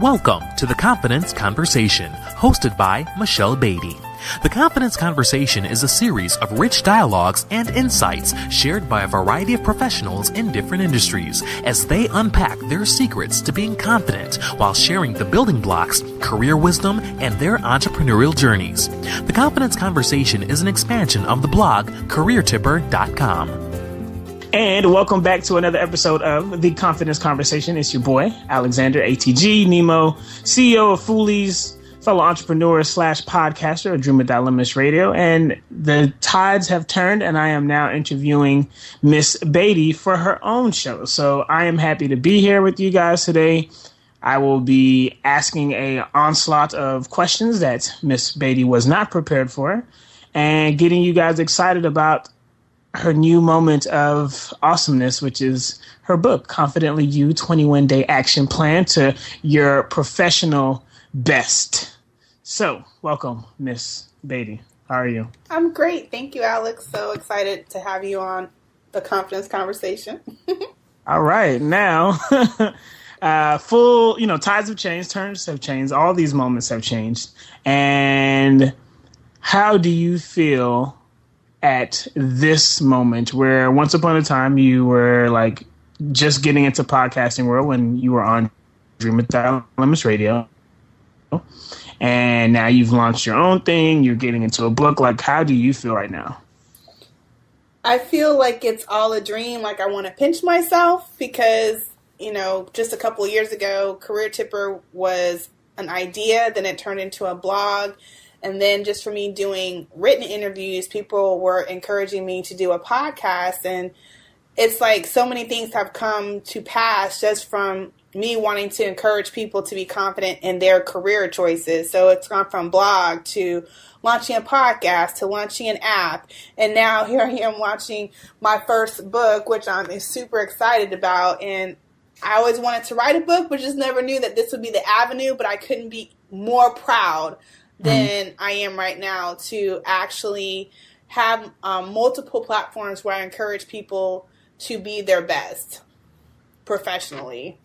Welcome to The Confidence Conversation, hosted by Michele Badie. The Confidence Conversation is a series of rich dialogues and insights shared by a variety of professionals in different industries as they unpack their secrets to being confident while sharing the building blocks, career wisdom, and their entrepreneurial journeys. The Confidence Conversation is an expansion of the blog CareerTipper.com. And welcome back to another episode of The Confidence Conversation. It's your boy, Alexander ATG Nemo, CEO of Foolies, fellow entrepreneur / podcaster of Dream Without Limits Radio. And the tides have turned, and I am now interviewing Miss Badie for her own show. So I am happy to be here with you guys today. I will be asking a onslaught of questions that Miss Badie was not prepared for and getting you guys excited about her new moment of awesomeness, which is her book, Confidently You, 21-Day Action Plan to Your Professional Best. So, welcome, Miss Badie. How are you? I'm great. Thank you, Alex. So excited to have you on the Confidence Conversation. All right. Now, tides have changed, turns have changed. All these moments have changed. And how do you feel at this moment where once upon a time you were like just getting into podcasting world when you were on Dream Without Limits Radio, and now you've launched your own thing, you're getting into a book. Like, how do you feel right now? I feel like it's all a dream. Like, I want to pinch myself because, just a couple of years ago, Career Tipper was an idea, then it turned into a blog. And then just for me doing written interviews, people were encouraging me to do a podcast. And it's like so many things have come to pass just from me wanting to encourage people to be confident in their career choices. So it's gone from blog to launching a podcast to launching an app. And now here I am launching my first book, which I'm super excited about. And I always wanted to write a book, but just never knew that this would be the avenue. But I couldn't be more proud than I am right now to actually have multiple platforms where I encourage people to be their best professionally.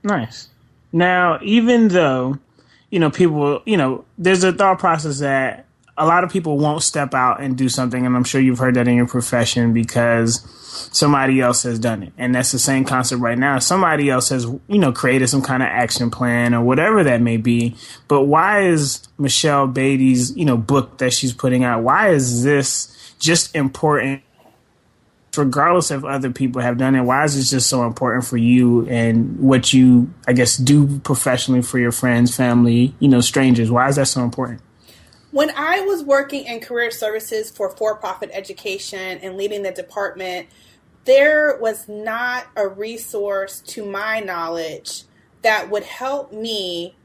Nice. Now, even though, people, there's a thought process that a lot of people won't step out and do something. And I'm sure you've heard that in your profession because somebody else has done it. And that's the same concept right now. Somebody else has, created some kind of action plan or whatever that may be. But why is Michele Badie's, book that she's putting out, why is this just important? Regardless of other people have done it, why is this just so important for you and what you, I guess, do professionally for your friends, family, strangers? Why is that so important? When I was working in career services for-profit education and leading the department, there was not a resource to my knowledge that would help me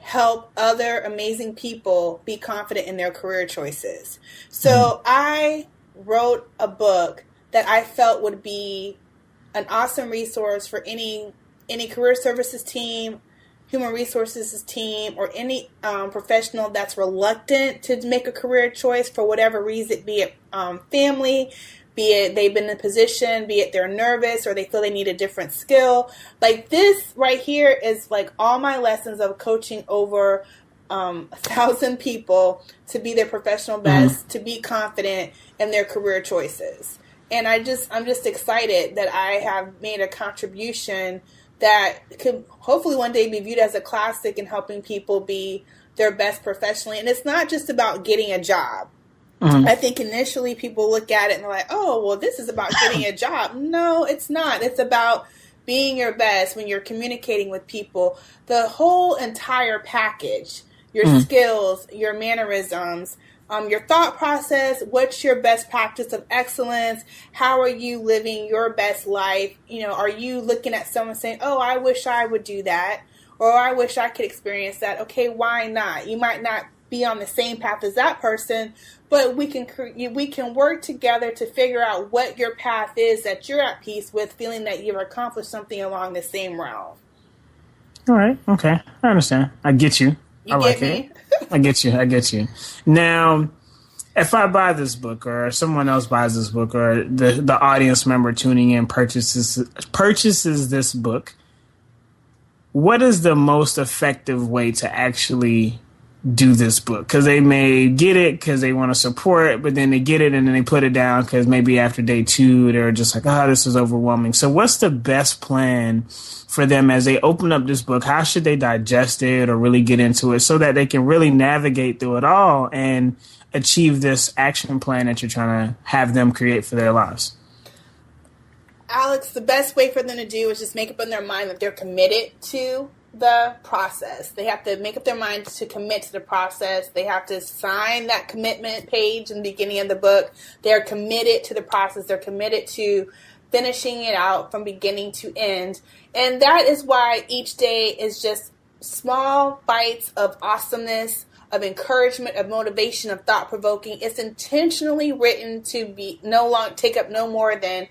help other amazing people be confident in their career choices. So I wrote a book that I felt would be an awesome resource for any career services team, human resources team, or any professional that's reluctant to make a career choice for whatever reason, be it family, be it they've been in a position, be it they're nervous or they feel they need a different skill. Like this right here is like all my lessons of coaching over 1,000 people to be their professional best, to be confident in their career choices. And I'm just excited that I have made a contribution that could hopefully one day be viewed as a classic in helping people be their best professionally. And it's not just about getting a job. I think initially people look at it and they're like, oh, well, this is about getting a job. No, it's not. It's about being your best when you're communicating with people. The whole entire package, your skills, your mannerisms, your thought process, what's your best practice of excellence? How are you living your best life? Are you looking at someone saying, oh, I wish I would do that, or I wish I could experience that. Okay, why not? You might not be on the same path as that person, but we can work together to figure out what your path is that you're at peace with, feeling that you've accomplished something along the same realm. All right. Okay. I understand. I get you. You get me? I get you. Now, if I buy this book or someone else buys this book or the audience member tuning in purchases this book, what is the most effective way to actually do this book? Because they may get it because they want to support it, but then they get it and then they put it down because maybe after day 2 they're just like, oh, this is overwhelming. So what's the best plan for them as they open up this book? How should they digest it or really get into it so that they can really navigate through it all and achieve this action plan that you're trying to have them create for their lives? Alex, the best way for them to do is just make up in their mind that they're committed to the process. They have to make up their mind to commit to the process. They have to sign that commitment page in the beginning of the book. They're committed to the process. They're committed to finishing it out from beginning to end. And that is why each day is just small bites of awesomeness, of encouragement, of motivation, of thought-provoking. It's intentionally written to be take up no more than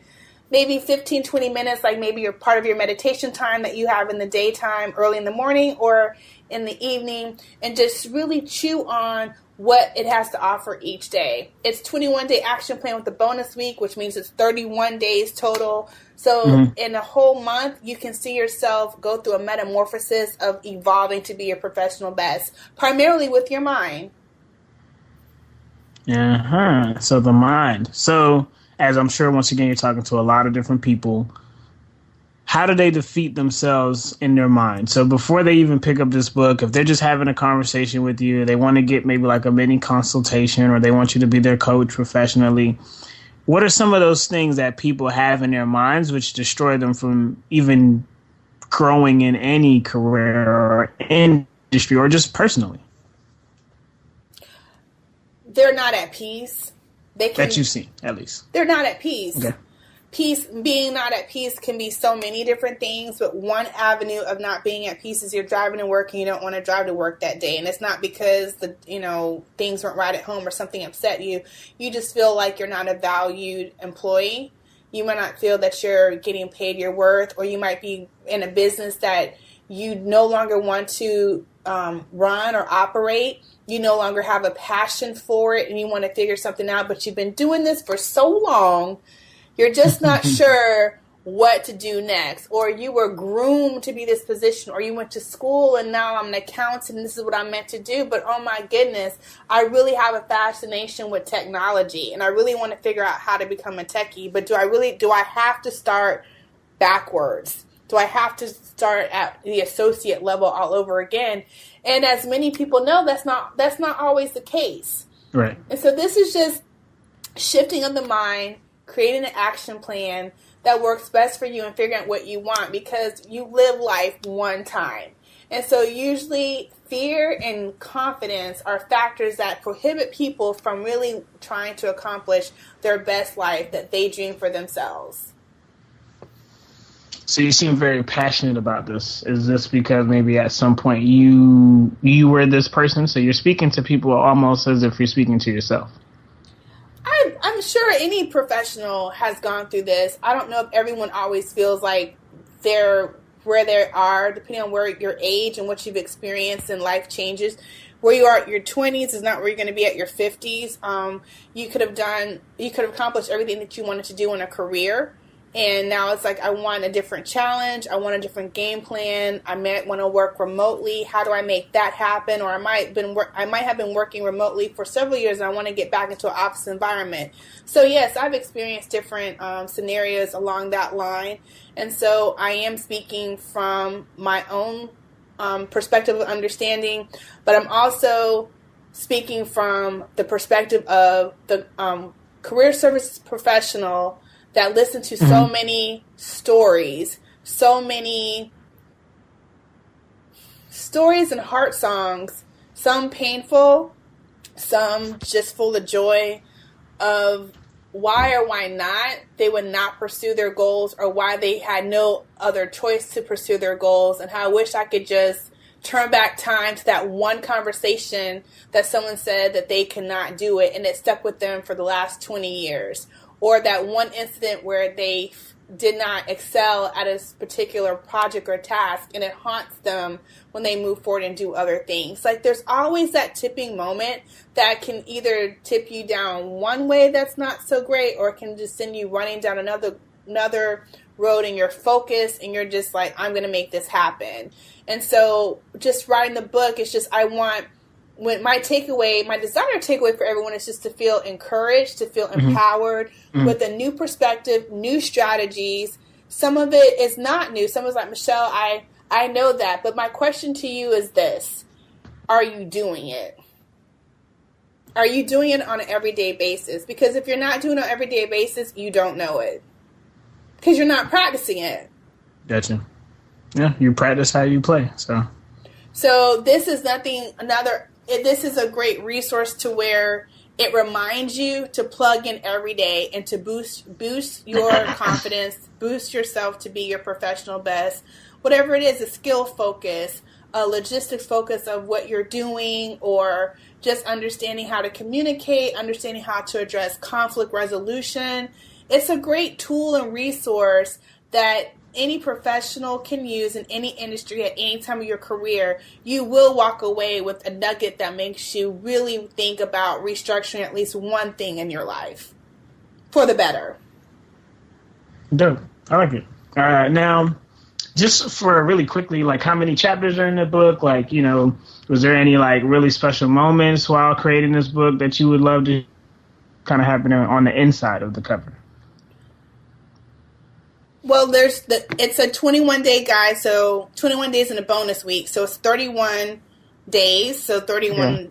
maybe 15, 20 minutes, like maybe you're part of your meditation time that you have in the daytime, early in the morning or in the evening, and just really chew on what it has to offer each day. It's 21-day action plan with the bonus week, which means it's 31 days total. So in a whole month, you can see yourself go through a metamorphosis of evolving to be your professional best, primarily with your mind. So the mind. So, as I'm sure, once again, you're talking to a lot of different people. How do they defeat themselves in their mind? So before they even pick up this book, if they're just having a conversation with you, they want to get maybe like a mini consultation or they want you to be their coach professionally, what are some of those things that people have in their minds which destroy them from even growing in any career or industry or just personally? They're not at peace. That you've seen, at least. They're not at peace. Okay. Being not at peace can be so many different things, but one avenue of not being at peace is you're driving to work and you don't want to drive to work that day. And it's not because things weren't right at home or something upset you. You just feel like you're not a valued employee. You might not feel that you're getting paid your worth, or you might be in a business that you no longer want to run or operate. You no longer have a passion for it and you want to figure something out, but you've been doing this for so long, you're just not sure what to do next. Or you were groomed to be this position, or you went to school and now I'm an accountant and this is what I'm meant to do. But oh my goodness, I really have a fascination with technology and I really want to figure out how to become a techie. But do I have to start backwards? Do I have to start at the associate level all over again? And as many people know, that's not always the case. Right. And so this is just shifting of the mind, creating an action plan that works best for you and figuring out what you want, because you live life one time. And so usually fear and confidence are factors that prohibit people from really trying to accomplish their best life that they dream for themselves. So you seem very passionate about this. Is this because maybe at some point you were this person? So you're speaking to people almost as if you're speaking to yourself. I'm sure any professional has gone through this. I don't know if everyone always feels like they're where they are, depending on where your age and what you've experienced and life changes. Where you are at your 20s is not where you're going to be at your 50s. You could have accomplished everything that you wanted to do in a career. And now it's like, I want a different challenge. I want a different game plan. I might want to work remotely. How do I make that happen? Or I might have been working remotely for several years and I want to get back into an office environment. So yes, I've experienced different scenarios along that line. And so I am speaking from my own perspective of understanding, but I'm also speaking from the perspective of the career services professional that listen to so many stories, so many stories and heart songs, some painful, some just full of joy, of why or why not they would not pursue their goals, or why they had no other choice to pursue their goals, and how I wish I could just turn back time to that one conversation that someone said that they cannot do it and it stuck with them for the last 20 years. Or that one incident where they did not excel at a particular project or task, and it haunts them when they move forward and do other things. Like, there's always that tipping moment that can either tip you down one way that's not so great, or it can just send you running down another road and you're focused and you're just like, I'm going to make this happen. And so just writing the book is just, when my desired takeaway for everyone is just to feel encouraged, to feel empowered with a new perspective, new strategies. Some of it is not new. Some is like, Michelle, I know that. But my question to you is this. Are you doing it? Are you doing it on an everyday basis? Because if you're not doing it on an everyday basis, you don't know it. Because you're not practicing it. Gotcha. Yeah, you practice how you play. So this is this is a great resource to where it reminds you to plug in every day and to boost your confidence, boost yourself to be your professional best. Whatever it is, a skill focus, a logistics focus of what you're doing, or just understanding how to communicate, understanding how to address conflict resolution. It's a great tool and resource that any professional can use in any industry at any time of your career. You will walk away with a nugget that makes you really think about restructuring at least one thing in your life for the better. Dope. I like it. Now, just for really quickly, like, how many chapters are in the book? Like, was there any like really special moments while creating this book that you would love to kind of happen on the inside of the cover? Well, it's a 21-day guide, so 21 days in a bonus week. So it's 31 days, so 31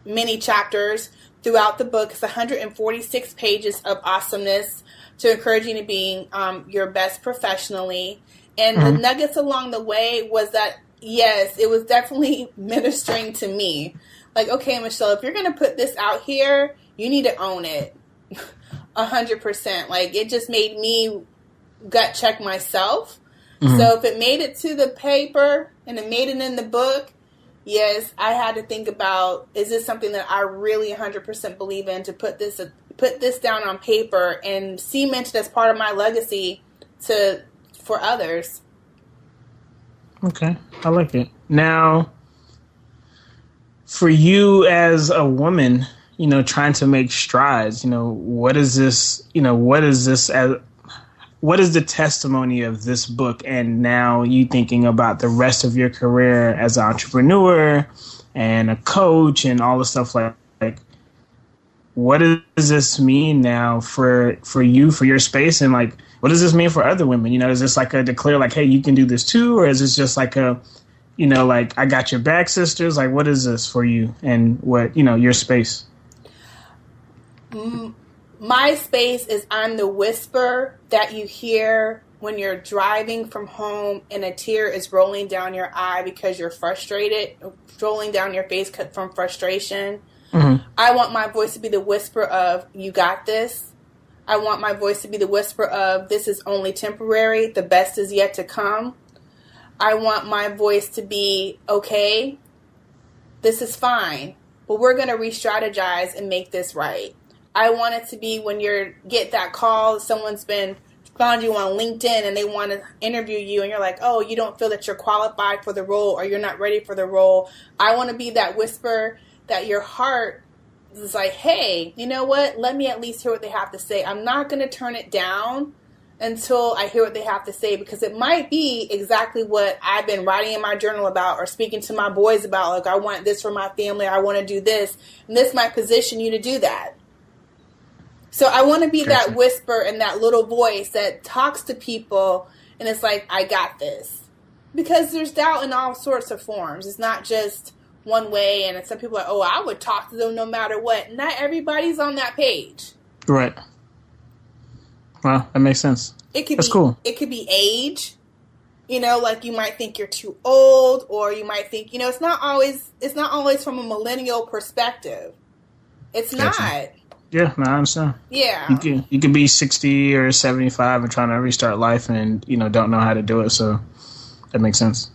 mini chapters throughout the book. It's 146 pages of awesomeness to encourage you to be your best professionally. And the nuggets along the way was that, yes, it was definitely ministering to me. Like, okay, Michelle, if you're going to put this out here, you need to own it 100%. Like, it just made me gut check myself. So if it made it to the paper and it made it in the book, yes, I had to think about, is this something that I really 100% believe in, to put this down on paper and cement it as part of my legacy for others. Okay, I like it. Now, for you as a woman, trying to make strides, what is the testimony of this book, and now you thinking about the rest of your career as an entrepreneur and a coach and all the stuff like what does this mean now for you, for your space, and like, what does this mean for other women? Is this like a declare, like, hey, you can do this too, or is this just like a, like, I got your back, sisters? Like, what is this for you and what, your space? My space is, I'm the whisper that you hear when you're driving from home and a tear is rolling down your eye because you're frustrated, rolling down your face from frustration. I want my voice to be the whisper of, you got this. I want my voice to be the whisper of, this is only temporary. The best is yet to come. I want my voice to be, okay, this is fine, but we're going to re-strategize and make this right. I want it to be when you get that call, someone's found you on LinkedIn and they want to interview you and you're like, oh, you don't feel that you're qualified for the role or you're not ready for the role. I want to be that whisper that your heart is like, hey, you know what? Let me at least hear what they have to say. I'm not going to turn it down until I hear what they have to say, because it might be exactly what I've been writing in my journal about or speaking to my boys about. Like, I want this for my family. I want to do this. And this might position you to do that. So I want to be that whisper and that little voice that talks to people and it's like, I got this. Because there's doubt in all sorts of forms. It's not just one way, and some people are like, oh, I would talk to them no matter what. Not everybody's on that page. Right. Well, that makes sense. That's cool. It could be age. Like, you might think you're too old, or you might think, it's not always from a millennial perspective. It's not. Yeah, no, I understand. Yeah. You can be 60 or 75 and trying to restart life and, don't know how to do it. So that makes sense.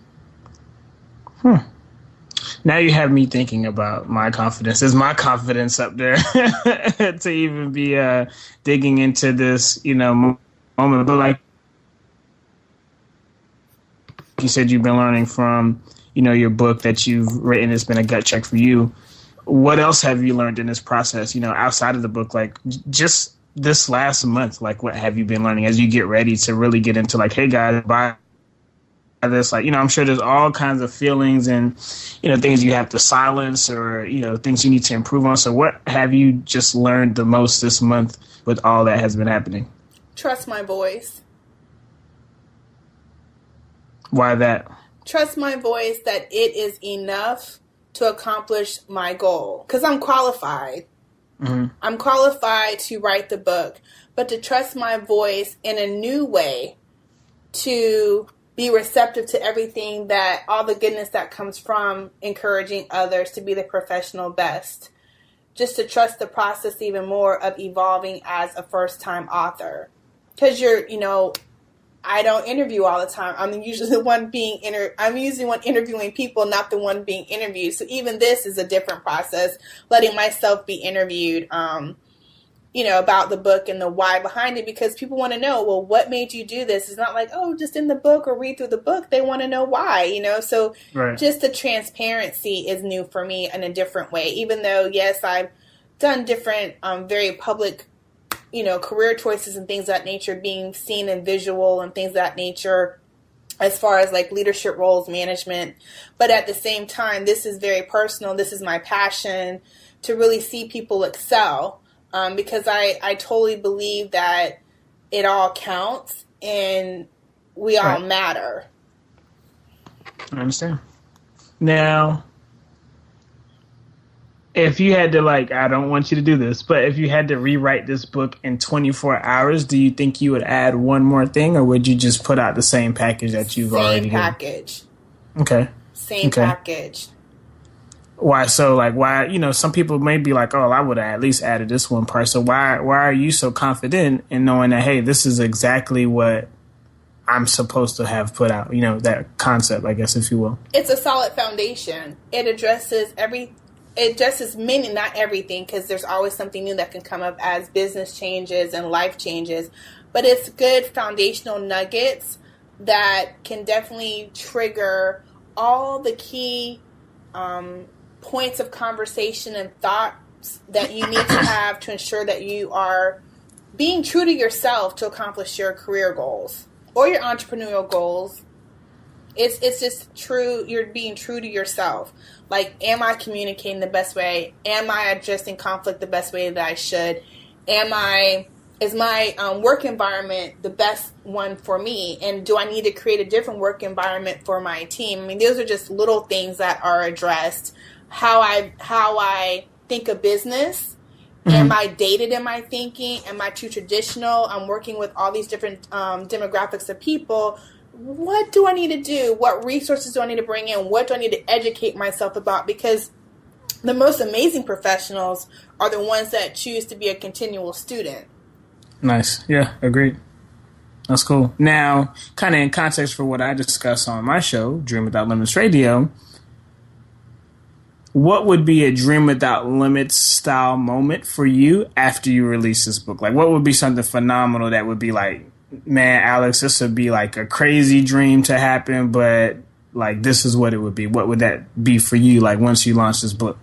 Now you have me thinking about my confidence. Is my confidence up there to even be digging into this, moment? But like you said, you've been learning from, your book that you've written. It's been a gut check for you. What else have you learned in this process, outside of the book? Like, just this last month, like, what have you been learning as you get ready to really get into, like, hey, guys, buy this? Like, I'm sure there's all kinds of feelings and, things you have to silence or, things you need to improve on. So what have you just learned the most this month with all that has been happening? Trust my voice. Why that? Trust my voice that it is enough to accomplish my goal. Because I'm qualified. Mm-hmm. I'm qualified to write the book. But to trust my voice in a new way, to be receptive to everything, that all the goodness that comes from encouraging others to be the professional best. Just to trust the process even more of evolving as a first-time author. Because I don't interview all the time. I'm usually the one interviewing people, not the one being interviewed. So even this is a different process, letting myself be interviewed, about the book and the why behind it, because people want to know, well, what made you do this? It's not like, oh, just in the book or read through the book. They want to know why, So right. Just the transparency is new for me in a different way, even though, yes, I've done different, very public career choices and things of that nature, being seen and visual and things of that nature, as far as like leadership roles, management. But at the same time, this is very personal. This is my passion to really see people excel, because I totally believe that it all counts and we all matter. I understand. Now, if you had to, I don't want you to do this, but if you had to rewrite this book in 24 hours, do you think you would add one more thing, or would you just put out the same package that you've already Same package. Okay. Same package. Why? So, why, some people may be like, oh, I would have at least added this one part. So why are you so confident in knowing that, hey, this is exactly what I'm supposed to have put out, that concept, I guess, if you will? It's a solid foundation. It addresses many, not everything, because there's always something new that can come up as business changes and life changes. But it's good foundational nuggets that can definitely trigger all the key points of conversation and thoughts that you need to have to ensure that you are being true to yourself to accomplish your career goals or your entrepreneurial goals. It's just true. You're being true to yourself. Like, am I communicating the best way? Am I addressing conflict the best way that I should? Is my work environment the best one for me? And do I need to create a different work environment for my team? I mean, those are just little things that are addressed. How I think of business. Mm-hmm. Am I dated in my thinking? Am I too traditional? I'm working with all these different demographics of people. What do I need to do? What resources do I need to bring in? What do I need to educate myself about? Because the most amazing professionals are the ones that choose to be a continual student. Nice. Yeah, agreed. That's cool. Now, kind of in context for what I discuss on my show, Dream Without Limits Radio, what would be a Dream Without Limits style moment for you after you release this book? Like, what would be something phenomenal that would be like, man, Alex, this would be like a crazy dream to happen, but like this is what it would be. What would that be for you, like once you launch this book?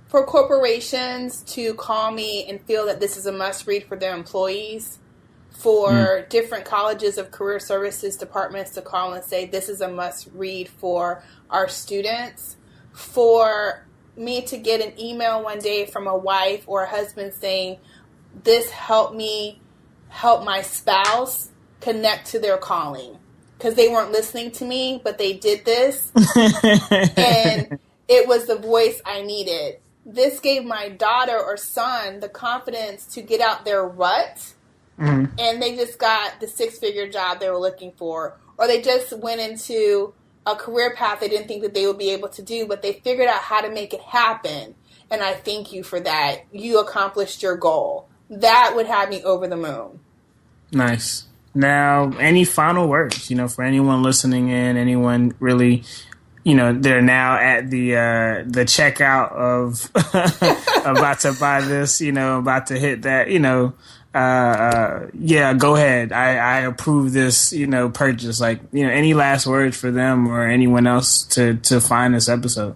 For corporations to call me and feel that this is a must read for their employees, for different colleges of career services departments to call and say this is a must read for our students, for me to get an email one day from a wife or a husband saying this helped me help my spouse connect to their calling because they weren't listening to me, but they did this and it was the voice I needed. This gave my daughter or son the confidence to get out their rut, and they just got the 6-figure job they were looking for, or they just went into a career path they didn't think that they would be able to do, but they figured out how to make it happen. And I thank you for that. You accomplished your goal. That would have me over the moon. Nice. Now, any final words, for anyone listening in, anyone really, they're now at the checkout of about to buy this, about to hit that, yeah, go ahead. I approve this, purchase. Like, any last words for them or anyone else to find this episode?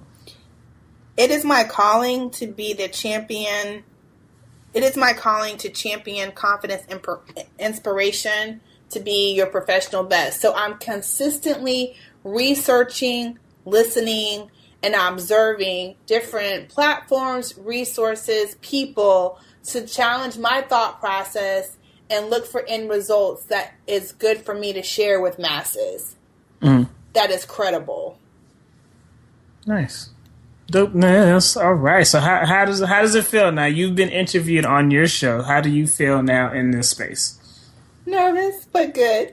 It is my calling to be the champion It is my calling to champion confidence and inspiration to be your professional best. So I'm consistently researching, listening, and observing different platforms, resources, people to challenge my thought process and look for end results that is good for me to share with masses. That is credible. Nice. Dopeness. All right. So how does it feel now? You've been interviewed on your show. How do you feel now in this space? Nervous, but good.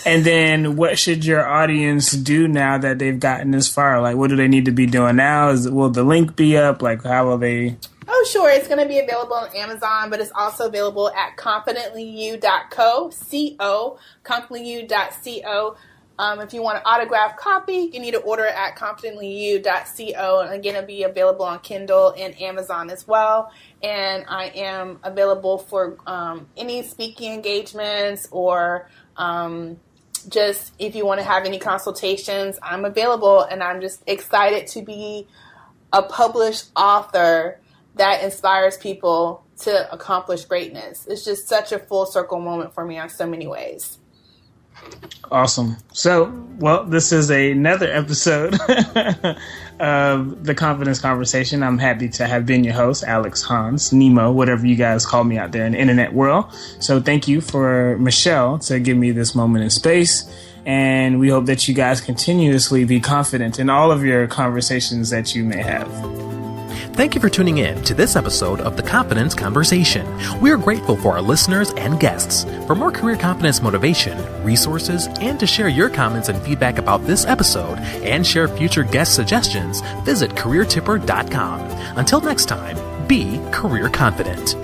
And then what should your audience do now that they've gotten this far? Like, what do they need to be doing now? Will the link be up? Like, how will they... Oh, sure. It's going to be available on Amazon, but it's also available at confidentlyu.co, C-O, confidentlyu.co. If you want an autographed copy, you need to order it at confidentlyu.co. And again, it'll be available on Kindle and Amazon as well. And I am available for any speaking engagements or just if you want to have any consultations, I'm available. And I'm just excited to be a published author that inspires people to accomplish greatness. It's just such a full circle moment for me on so many ways. Awesome. So, well, this is another episode of The Confidence Conversation. I'm happy to have been your host, Alex, Hans, Nemo, whatever you guys call me out there in the internet world. So thank you for Michele to give me this moment in space. And we hope that you guys continuously be confident in all of your conversations that you may have. Thank you for tuning in to this episode of The Confidence Conversation. We are grateful for our listeners and guests. For more career confidence motivation, resources, and to share your comments and feedback about this episode and share future guest suggestions, visit careertipper.com. Until next time, be career confident.